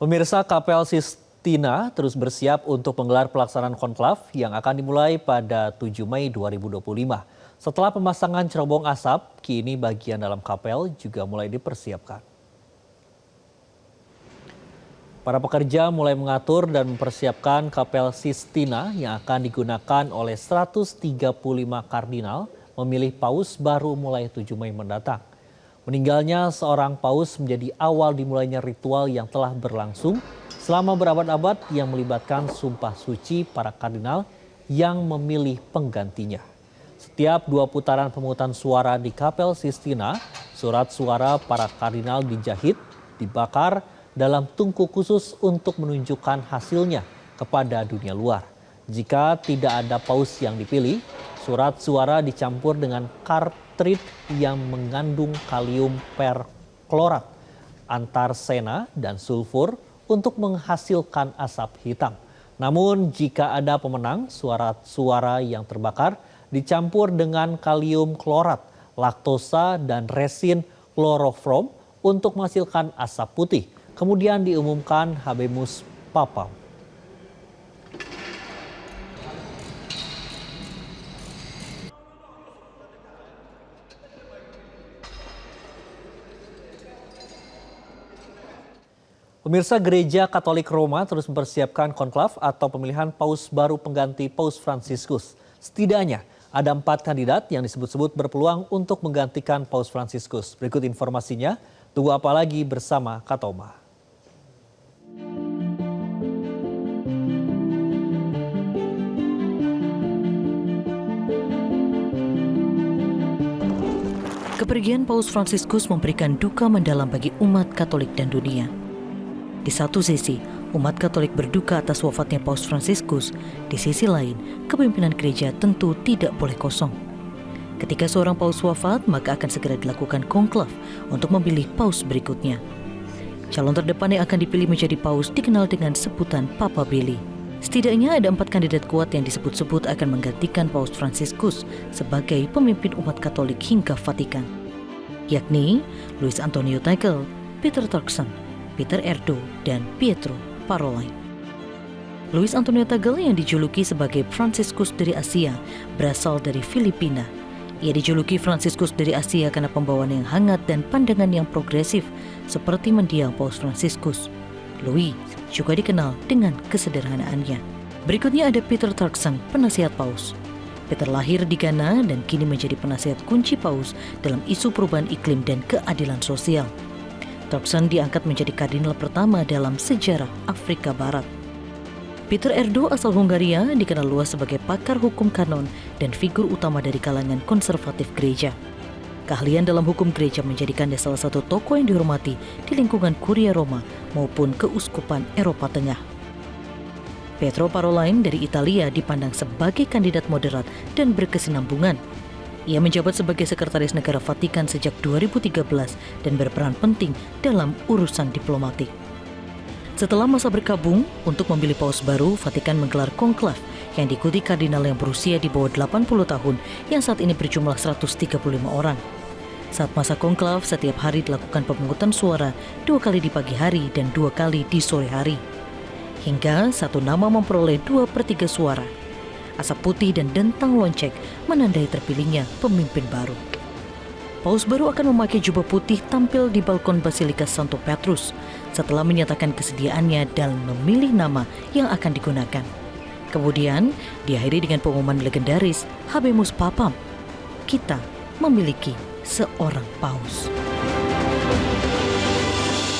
Pemirsa, Kapel Sistina terus bersiap untuk menggelar pelaksanaan konklav yang akan dimulai pada 7 Mei 2025. Setelah pemasangan cerobong asap, kini bagian dalam kapel juga mulai dipersiapkan. Para pekerja mulai mengatur dan mempersiapkan Kapel Sistina yang akan digunakan oleh 135 kardinal memilih paus baru mulai 7 Mei mendatang. Meninggalnya seorang paus menjadi awal dimulainya ritual yang telah berlangsung selama berabad-abad yang melibatkan sumpah suci para kardinal yang memilih penggantinya. Setiap 2 putaran pemungutan suara di Kapel Sistina, surat suara para kardinal dijahit, dibakar dalam tungku khusus untuk menunjukkan hasilnya kepada dunia luar. Jika tidak ada paus yang dipilih, surat suara dicampur dengan kartrid yang mengandung kalium perklorat, antarsena, dan sulfur untuk menghasilkan asap hitam. Namun jika ada pemenang, suara yang terbakar dicampur dengan kalium klorat, laktosa, dan resin klorofrom untuk menghasilkan asap putih. Kemudian diumumkan Habemus Papam. Pemirsa, Gereja Katolik Roma terus mempersiapkan konklav atau pemilihan paus baru pengganti Paus Fransiskus. Setidaknya ada 4 kandidat yang disebut-sebut berpeluang untuk menggantikan Paus Fransiskus. Berikut informasinya, tunggu apa lagi bersama Katoma. Kepergian Paus Fransiskus memberikan duka mendalam bagi umat Katolik dan dunia. Di satu sisi, umat Katolik berduka atas wafatnya Paus Fransiskus. Di sisi lain, kepemimpinan gereja tentu tidak boleh kosong. Ketika seorang paus wafat, maka akan segera dilakukan konklav untuk memilih paus berikutnya. Calon terdepan yang akan dipilih menjadi paus dikenal dengan sebutan Papa Billy. Setidaknya ada 4 kandidat kuat yang disebut-sebut akan menggantikan Paus Fransiskus sebagai pemimpin umat Katolik hingga Vatikan, yakni Luis Antonio Tagle, Peter Turkson, Peter Erdo, dan Pietro Parolin. Luis Antonio Tagle yang dijuluki sebagai Fransiskus dari Asia berasal dari Filipina. Ia dijuluki Fransiskus dari Asia karena pembawaan yang hangat dan pandangan yang progresif seperti mendiang Paus Fransiskus. Louis juga dikenal dengan kesederhanaannya. Berikutnya ada Peter Turkson, penasihat paus. Peter lahir di Ghana dan kini menjadi penasihat kunci paus dalam isu perubahan iklim dan keadilan sosial. Turkson diangkat menjadi kardinal pertama dalam sejarah Afrika Barat. Peter Erdo asal Hungaria dikenal luas sebagai pakar hukum kanon dan figur utama dari kalangan konservatif gereja. Keahlian dalam hukum gereja menjadikannya salah satu tokoh yang dihormati di lingkungan Kuria Roma maupun keuskupan Eropa Tengah. Pietro Parolin dari Italia dipandang sebagai kandidat moderat dan berkesinambungan. Ia menjabat sebagai Sekretaris Negara Vatikan sejak 2013 dan berperan penting dalam urusan diplomatik. Setelah masa berkabung untuk memilih paus baru, Vatikan menggelar konklav yang diikuti kardinal yang berusia di bawah 80 tahun yang saat ini berjumlah 135 orang. Saat masa konklav, setiap hari dilakukan pemungutan suara 2 kali di pagi hari dan 2 kali di sore hari. Hingga satu nama memperoleh 2/3 suara. Asap putih dan dentang lonceng menandai terpilihnya pemimpin baru. Paus baru akan memakai jubah putih tampil di balkon Basilika Santo Petrus setelah menyatakan kesediaannya dan memilih nama yang akan digunakan. Kemudian diakhiri dengan pengumuman legendaris Habemus Papam. Kita memiliki seorang paus.